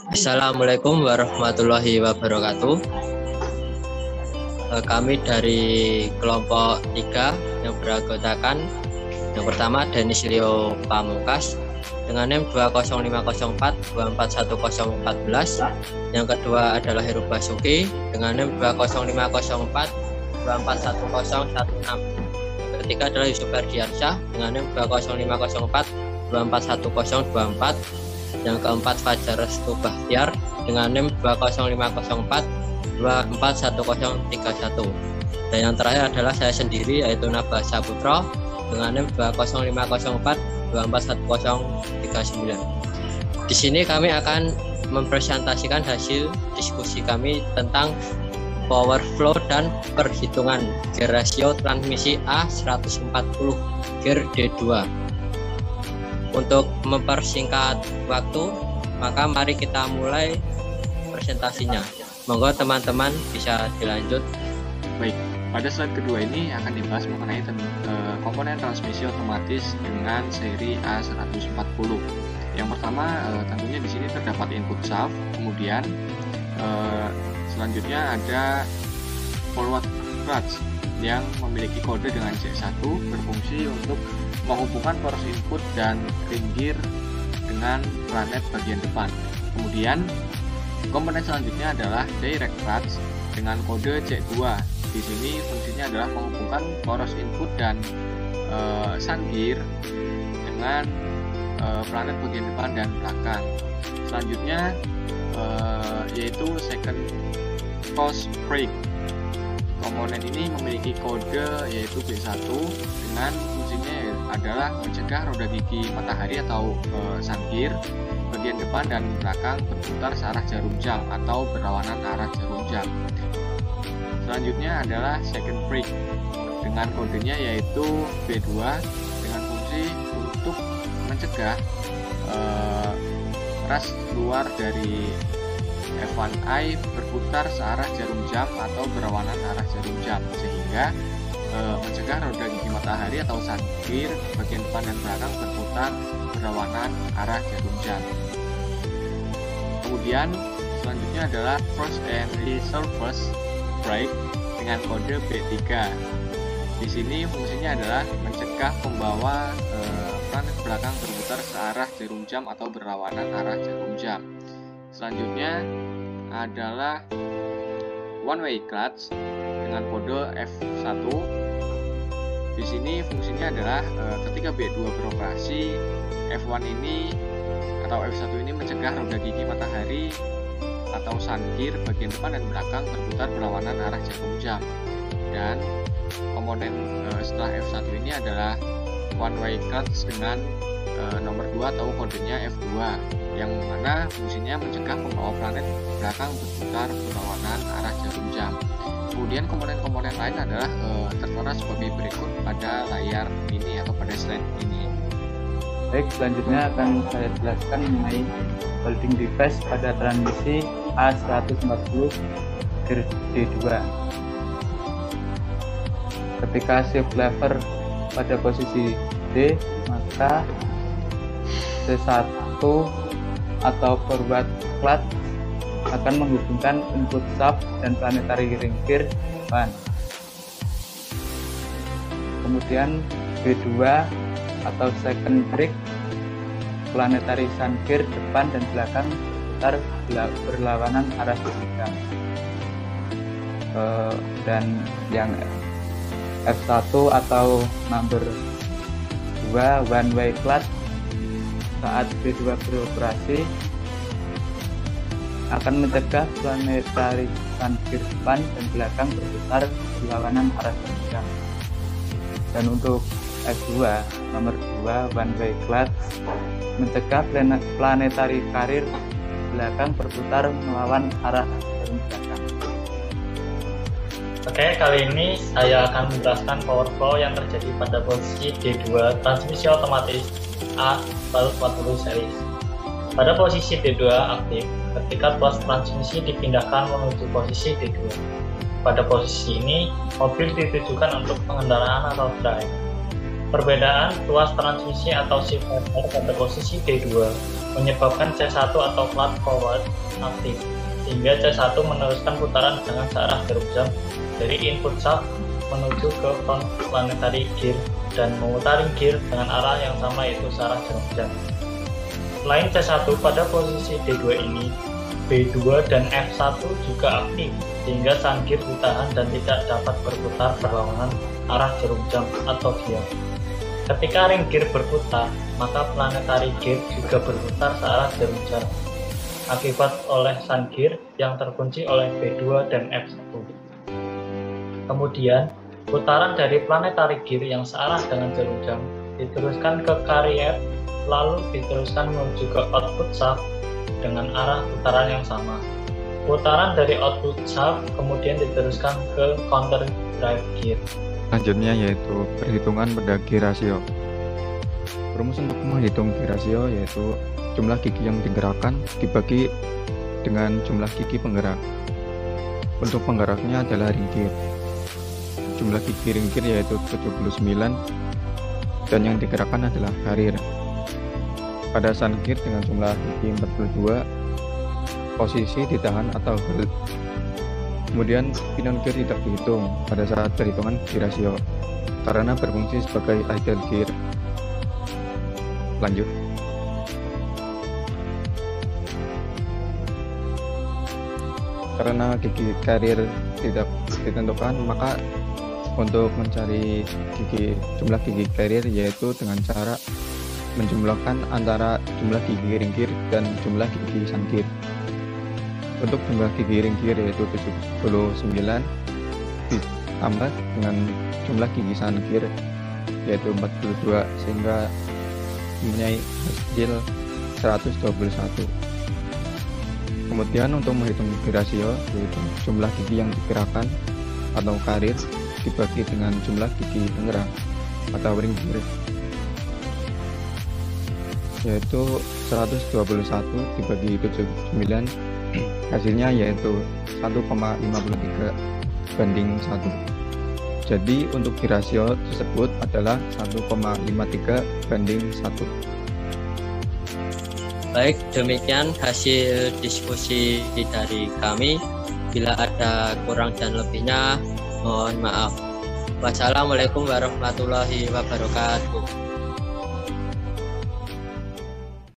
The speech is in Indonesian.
Assalamualaikum warahmatullahi wabarakatuh. Kami dari kelompok 3 yang beranggotakan yang pertama Denis Leo Pamungkas dengan NIM 20504 241014. Yang kedua adalah Heru Basuki dengan NIM 20504 241016. Yang ketiga adalah Yusuf Ferdiansyah dengan NIM 20504 241024. Yang keempat Fajar Restu Bahtiar dengan NIM 20504 241031. Dan yang terakhir adalah saya sendiri yaitu Naba Saputra dengan NIM 20504 241039. Di sini kami akan mempresentasikan hasil diskusi kami tentang power flow dan perhitungan gear ratio transmisi A140 gear D2. Untuk mempersingkat waktu, maka mari kita mulai presentasinya. Monggo teman-teman bisa dilanjut. Baik, pada slide kedua ini akan dibahas mengenai komponen transmisi otomatis dengan seri A140. Yang pertama, tentunya di sini terdapat input shaft, kemudian selanjutnya ada forward clutch yang memiliki kode dengan C1 berfungsi untuk menghubungkan poros input dan ring gear dengan planet bagian depan. Kemudian komponen selanjutnya adalah direct clutch dengan kode C2. Di sini fungsinya adalah menghubungkan poros input dan sun gear dengan planet bagian depan dan belakang. Selanjutnya yaitu second cross brake. Komponen ini memiliki kode yaitu B1 dengan fungsinya adalah mencegah roda gigi matahari atau sun gear bagian depan dan belakang berputar searah jarum jam atau berlawanan arah jarum jam. Selanjutnya adalah second brake dengan kodenya yaitu B2 dengan fungsi untuk mencegah ras luar dari F1i berputar searah jarum jam atau berlawanan arah jarum jam sehingga mencegah roda gigi matahari atau sun gear bagian depan dan belakang berputar berlawanan arah jarum jam. Kemudian selanjutnya adalah first and reverse brake dengan kode B3. Di sini fungsinya adalah mencegah pembawa planet belakang berputar searah jarum jam atau berlawanan arah jarum jam. Selanjutnya adalah one way clutch dengan kode F1. Di sini fungsinya adalah ketika B2 beroperasi, F1 ini atau F1 ini mencegah roda gigi matahari atau sun gear bagian depan dan belakang berputar berlawanan arah jarum jam. Dan komponen setelah F1 ini adalah one way clutch dengan nomor 2 atau kodenya F2 yang mana fungsinya mencegah pembawa planet belakang berputar berlawanan arah jarum jam. Kemudian komponen-komponen lain adalah tertera sebagai berikut pada layar ini atau pada slide ini. Baik, selanjutnya akan saya jelaskan mengenai holding device pada transmisi A140 gear D2. Ketika shift lever pada posisi D, maka C1 atau forward clutch akan menghubungkan input shaft dan planetary ring gear depan. Kemudian B2 atau second brake planetary sun gear depan dan belakang putar berlawanan arah jam. Dan yang F1 atau number 2 one way clutch saat B2 beroperasi akan mencegah planetary sun gear depan dan belakang berputar berlawanan arah jam. Dan untuk F2 nomor 2 one way clutch mencegah planetary carrier belakang berputar melawan arah jarum belakang. Oke, kali ini saya akan menjelaskan power flow yang terjadi pada posisi D2 transmisi otomatis A140 series. Pada posisi D2 aktif ketika tuas transmisi dipindahkan menuju posisi D2. Pada posisi ini, mobil ditujukan untuk pengendaraan atau drive. Perbedaan tuas transmisi atau shift lever pada posisi D2 menyebabkan C1 atau flat forward aktif, sehingga C1 meneruskan putaran dengan searah jarum jam dari input shaft menuju ke front planetary gear dan memutari gear dengan arah yang sama, yaitu searah jarum jam. Selain C1 pada posisi D2 ini, B2 dan F1 juga aktif, sehingga sun gear ditahan dan tidak dapat berputar berlawanan arah jarum jam atau diam. Ketika ring gear berputar, maka planetary gear juga berputar searah jarum jam, akibat oleh sun gear yang terkunci oleh B2 dan F1. Kemudian, putaran dari planetary gear yang searah dengan jarum jam diteruskan ke carrier, lalu diteruskan menuju ke output shaft dengan arah putaran yang sama. Putaran dari output shaft kemudian diteruskan ke counter drive gear. Selanjutnya yaitu perhitungan pada gear ratio. Rumus untuk menghitung gear ratio yaitu jumlah gigi yang digerakkan dibagi dengan jumlah gigi penggerak. Untuk penggeraknya adalah ring gear. Jumlah gigi ring gear yaitu 79 dan yang digerakkan adalah carrier. Pada sun gear dengan jumlah gigi 42, posisi ditahan atau hold. Kemudian pinion gear tidak dihitung pada saat perhitungan gear ratio karena berfungsi sebagai idle gear. Lanjut. Karena gigi carrier tidak ditentukan, maka untuk mencari jumlah gigi carrier yaitu dengan cara menjumlahkan antara jumlah gigi ring gear dan jumlah gigi sun gear. Untuk jumlah gigi ring gear yaitu 79 ditambah dengan jumlah gigi sun gear yaitu 42 sehingga mempunyai hasil 121. Kemudian untuk menghitung gigi ratio yaitu jumlah gigi yang digerakkan atau carrier dibagi dengan jumlah gigi penggerak atau ring gear yaitu 121 dibagi 79, hasilnya yaitu 1,53 banding 1. Jadi untuk gear ratio tersebut adalah 1,53 banding 1. Baik, demikian hasil diskusi dari kami. Bila ada kurang dan lebihnya, mohon maaf. Wassalamualaikum warahmatullahi wabarakatuh.